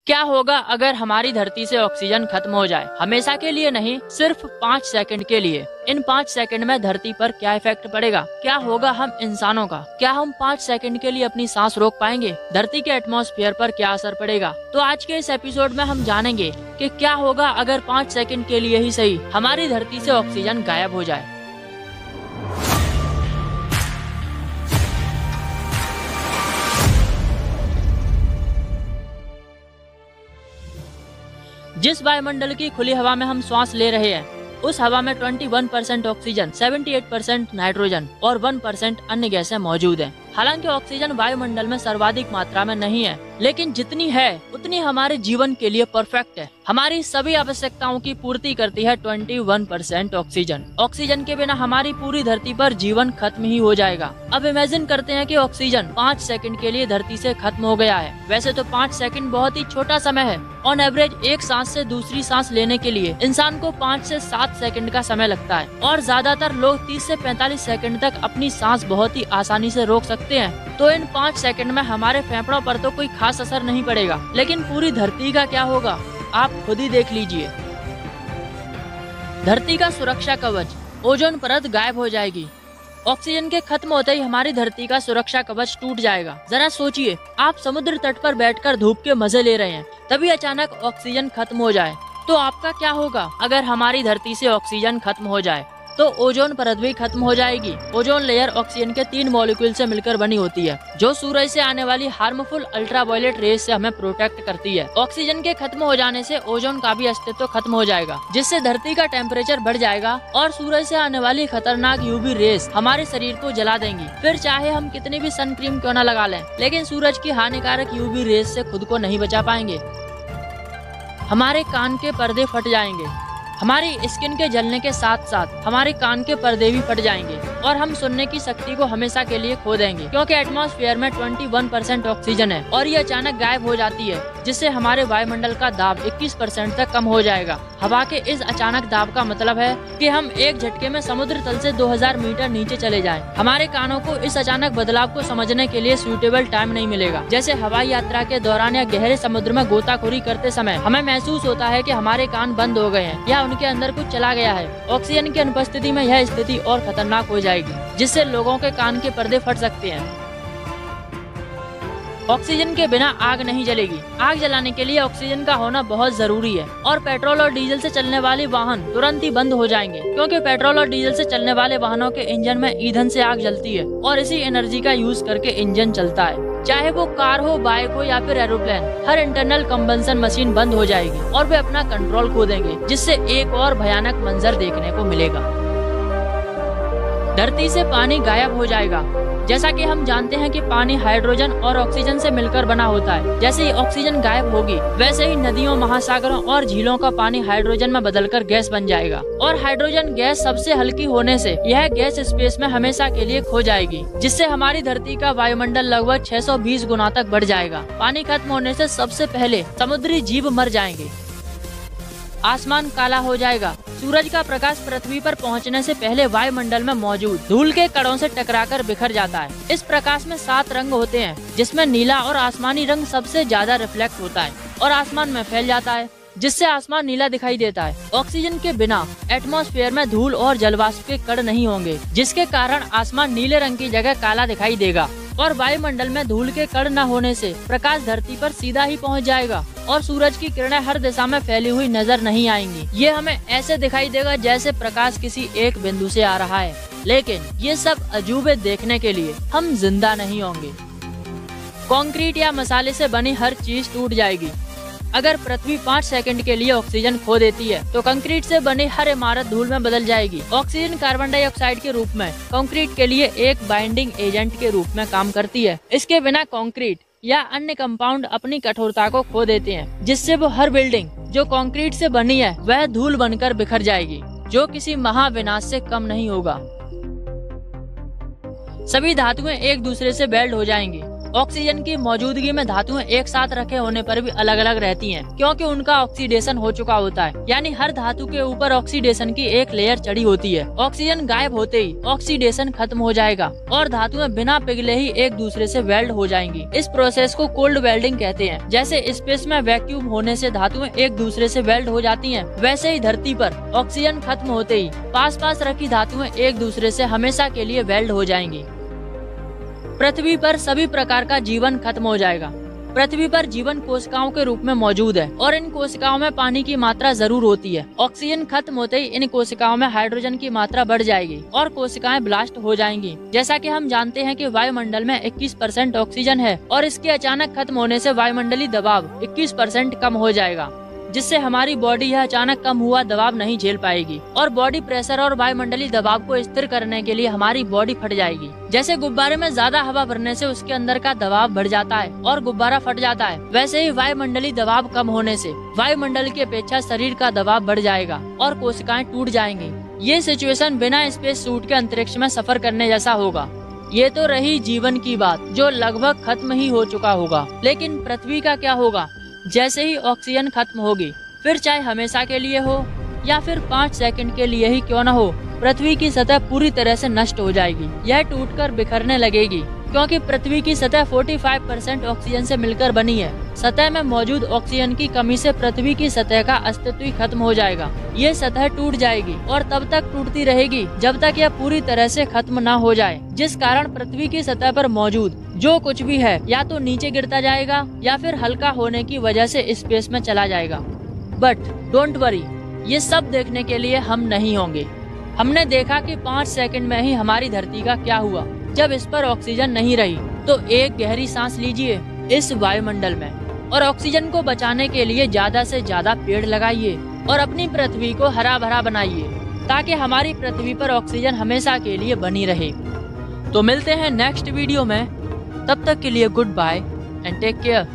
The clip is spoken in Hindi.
क्या होगा अगर हमारी धरती से ऑक्सीजन खत्म हो जाए? हमेशा के लिए नहीं, सिर्फ 5 सेकंड के लिए। इन 5 सेकंड में धरती पर क्या इफेक्ट पड़ेगा? क्या होगा हम इंसानों का? क्या हम 5 सेकंड के लिए अपनी सांस रोक पाएंगे? धरती के एटमॉस्फेयर पर क्या असर पड़ेगा? तो आज के इस एपिसोड में हम जानेंगे कि क्या होगा अगर 5 सेकंड के लिए ही सही हमारी धरती से ऑक्सीजन गायब हो जाए। जिस वायुमंडल की खुली हवा में हम सांस ले रहे हैं, उस हवा में 21% ऑक्सीजन, 78% नाइट्रोजन और 1% अन्य गैसें मौजूद हैं। हालांकि ऑक्सीजन वायुमंडल में सर्वाधिक मात्रा में नहीं है, लेकिन जितनी है उतनी हमारे जीवन के लिए परफेक्ट है। हमारी सभी आवश्यकताओं की पूर्ति करती है 21% ऑक्सीजन। ऑक्सीजन के बिना हमारी पूरी धरती पर जीवन खत्म ही हो जाएगा। अब इमेजिन करते हैं कि ऑक्सीजन 5 सेकंड के लिए धरती से खत्म हो गया है। वैसे तो 5 सेकंड बहुत ही छोटा समय है। ऑन एवरेज एक सांस से दूसरी सांस लेने के लिए इंसान को 5 से 7 सेकंड का समय लगता है और ज्यादातर लोग 30 से 45 सेकंड तक अपनी सांस बहुत ही आसानी से रोक सकते हैं। तो इन 5 सेकंड में हमारे फेफड़ों पर तो कोई खास असर नहीं पड़ेगा, लेकिन पूरी धरती का क्या होगा आप खुद ही देख लीजिए। धरती का सुरक्षा कवच, ओजोन परत गायब हो जाएगी। ऑक्सीजन के खत्म होते ही हमारी धरती का सुरक्षा कवच टूट जाएगा। जरा सोचिए, आप समुद्र तट पर बैठकर धूप के मजे ले रहे हैं, तभी अचानक ऑक्सीजन खत्म हो जाए तो आपका क्या होगा? अगर हमारी धरती से ऑक्सीजन खत्म हो जाए तो ओजोन परत भी खत्म हो जाएगी। ओजोन लेयर ऑक्सीजन के 3 मॉलिक्यूल से मिलकर बनी होती है, जो सूरज से आने वाली हार्मफुल अल्ट्रावायलेट रेज से हमें प्रोटेक्ट करती है। ऑक्सीजन के खत्म हो जाने से ओजोन का भी अस्तित्व खत्म हो जाएगा, जिससे धरती का टेम्परेचर बढ़ जाएगा और सूरज से आने वाली खतरनाक यूवी रेज हमारे शरीर को जला देंगी। फिर चाहे हम कितनी भी सन क्रीम क्यों न लगा लें, लेकिन सूरज की हानिकारक यूवी रेज से खुद को नहीं बचा पाएंगे। हमारे कान के पर्दे फट जाएंगे। हमारी स्किन के जलने के साथ साथ हमारे कान के पर्दे भी फट जाएंगे और हम सुनने की शक्ति को हमेशा के लिए खो देंगे, क्योंकि एटमॉस्फेयर में 21% ऑक्सीजन है और ये अचानक गायब हो जाती है, जिससे हमारे वायुमंडल का दाब 21% तक कम हो जाएगा। हवा के इस अचानक दाब का मतलब है कि हम एक झटके में समुद्र तल से 2000 मीटर नीचे चले जाएं। हमारे कानों को इस अचानक बदलाव को समझने के लिए सूटेबल टाइम नहीं मिलेगा। जैसे हवाई यात्रा के दौरान या गहरे समुद्र में गोताखोरी करते समय हमें महसूस होता है कि हमारे कान बंद हो गए हैं या उनके अंदर कुछ चला गया है। ऑक्सीजन की अनुपस्थिति में यह स्थिति और खतरनाक हो जाएगी, जिससे लोगों के कान के पर्दे फट सकते हैं। ऑक्सीजन के बिना आग नहीं जलेगी। आग जलाने के लिए ऑक्सीजन का होना बहुत जरूरी है और पेट्रोल और डीजल से चलने वाले वाहन तुरंत ही बंद हो जाएंगे, क्योंकि पेट्रोल और डीजल से चलने वाले वाहनों के इंजन में ईंधन से आग जलती है और इसी एनर्जी का यूज करके इंजन चलता है। चाहे वो कार हो, बाइक हो या फिर एरोप्लेन, हर इंटरनल कंबंशन मशीन बंद हो जाएगी और वे अपना कंट्रोल खो देंगे, जिससे एक और भयानक मंजर देखने को मिलेगा। धरती से पानी गायब हो जाएगा। जैसा कि हम जानते हैं कि पानी हाइड्रोजन और ऑक्सीजन से मिलकर बना होता है। जैसे ही ऑक्सीजन गायब होगी, वैसे ही नदियों, महासागरों और झीलों का पानी हाइड्रोजन में बदलकर गैस बन जाएगा और हाइड्रोजन गैस सबसे हल्की होने से यह गैस स्पेस में हमेशा के लिए खो जाएगी, जिससे हमारी धरती का वायुमंडल लगभग 620 गुना तक बढ़ जाएगा। पानी खत्म होने से सबसे पहले समुद्री जीव मर जाएंगे। आसमान काला हो जाएगा। सूरज का प्रकाश पृथ्वी पर पहुंचने से पहले वायुमंडल में मौजूद धूल के कणों से टकराकर बिखर जाता है। इस प्रकाश में 7 रंग होते हैं, जिसमें नीला और आसमानी रंग सबसे ज्यादा रिफ्लेक्ट होता है और आसमान में फैल जाता है, जिससे आसमान नीला दिखाई देता है। ऑक्सीजन के बिना एटमॉस्फेयर में धूल और जलवाष्प के कण नहीं होंगे, जिसके कारण आसमान नीले रंग की जगह काला दिखाई देगा और वायुमंडल में धूल के कण न होने से प्रकाश धरती पर सीधा ही पहुंच जाएगा और सूरज की किरणें हर दिशा में फैली हुई नजर नहीं आएंगी। ये हमें ऐसे दिखाई देगा जैसे प्रकाश किसी एक बिंदु से आ रहा है, लेकिन ये सब अजूबे देखने के लिए हम जिंदा नहीं होंगे। कंक्रीट या मसाले से बनी हर चीज टूट जाएगी। अगर पृथ्वी 5 सेकंड के लिए ऑक्सीजन खो देती है तो कंक्रीट से बनी हर इमारत धूल में बदल जाएगी। ऑक्सीजन कार्बन डाइऑक्साइड के रूप में कंक्रीट के लिए एक बाइंडिंग एजेंट के रूप में काम करती है। इसके बिना कंक्रीट या अन्य कंपाउंड अपनी कठोरता को खो देते हैं, जिससे वो हर बिल्डिंग जो कंक्रीट से बनी है वह धूल बनकर बिखर जाएगी, जो किसी महाविनाश से कम नहीं होगा। सभी धातुएं एक दूसरे से वेल्ड हो जाएंगी ऑक्सीजन की मौजूदगी में धातुएं एक साथ रखे होने पर भी अलग अलग रहती हैं, क्योंकि उनका ऑक्सीडेशन हो चुका होता है। यानी हर धातु के ऊपर ऑक्सीडेशन की एक लेयर चढ़ी होती है। ऑक्सीजन गायब होते ही ऑक्सीडेशन खत्म हो जाएगा और धातुएं बिना पिघले ही एक दूसरे से वेल्ड हो जाएंगी। इस प्रोसेस को कोल्ड वेल्डिंग कहते हैं। जैसे स्पेस में वैक्यूम होने से धातुएं एक दूसरे से वेल्ड हो जाती हैं, वैसे ही धरती पर ऑक्सीजन खत्म होते ही पास पास रखी धातुएं एक दूसरे से हमेशा के लिए वेल्ड हो जाएंगी। पृथ्वी पर सभी प्रकार का जीवन खत्म हो जाएगा। पृथ्वी पर जीवन कोशिकाओं के रूप में मौजूद है और इन कोशिकाओं में पानी की मात्रा जरूर होती है। ऑक्सीजन खत्म होते ही इन कोशिकाओं में हाइड्रोजन की मात्रा बढ़ जाएगी और कोशिकाएं ब्लास्ट हो जाएंगी। जैसा कि हम जानते हैं कि वायुमंडल में 21% ऑक्सीजन है और इसके अचानक खत्म होने से वायुमंडलीय दबाव 21% कम हो जाएगा, जिससे हमारी बॉडी यह अचानक कम हुआ दबाव नहीं झेल पाएगी और बॉडी प्रेशर और वायुमंडलीय दबाव को स्थिर करने के लिए हमारी बॉडी फट जाएगी। जैसे गुब्बारे में ज्यादा हवा भरने से उसके अंदर का दबाव बढ़ जाता है और गुब्बारा फट जाता है, वैसे ही वायुमंडलीय दबाव कम होने से वायुमंडल की अपेक्षा शरीर का दबाव बढ़ जाएगा और कोशिकाएं टूट जाएंगी। ये सिचुएशन बिना स्पेस सूट के अंतरिक्ष में सफर करने जैसा होगा। ये तो रही जीवन की बात, जो लगभग खत्म ही हो चुका होगा। लेकिन पृथ्वी का क्या होगा? जैसे ही ऑक्सीजन खत्म होगी, फिर चाहे हमेशा के लिए हो या फिर 5 सेकंड के लिए ही क्यों न हो, पृथ्वी की सतह पूरी तरह से नष्ट हो जाएगी। यह टूटकर बिखरने लगेगी, क्योंकि पृथ्वी की सतह 45% ऑक्सीजन से मिलकर बनी है। सतह में मौजूद ऑक्सीजन की कमी से पृथ्वी की सतह का अस्तित्व ही खत्म हो जाएगा। ये सतह टूट जाएगी और तब तक टूटती रहेगी जब तक यह पूरी तरह से खत्म न हो जाए, जिस कारण पृथ्वी की सतह पर मौजूद जो कुछ भी है या तो नीचे गिरता जाएगा या फिर हल्का होने की वजह से स्पेस में चला जाएगा। बट डोंट वरी, ये सब देखने के लिए हम नहीं होंगे। हमने देखा कि 5 सेकंड में ही हमारी धरती का क्या हुआ। जब इस पर ऑक्सीजन नहीं रही तो एक गहरी सांस लीजिए इस वायुमंडल में और ऑक्सीजन को बचाने के लिए ज्यादा से ज्यादा पेड़ लगाइए और अपनी पृथ्वी को हरा भरा बनाइए, ताकि हमारी पृथ्वी पर ऑक्सीजन हमेशा के लिए बनी रहे। तो मिलते हैं नेक्स्ट वीडियो में, तब तक के लिए goodbye and take care.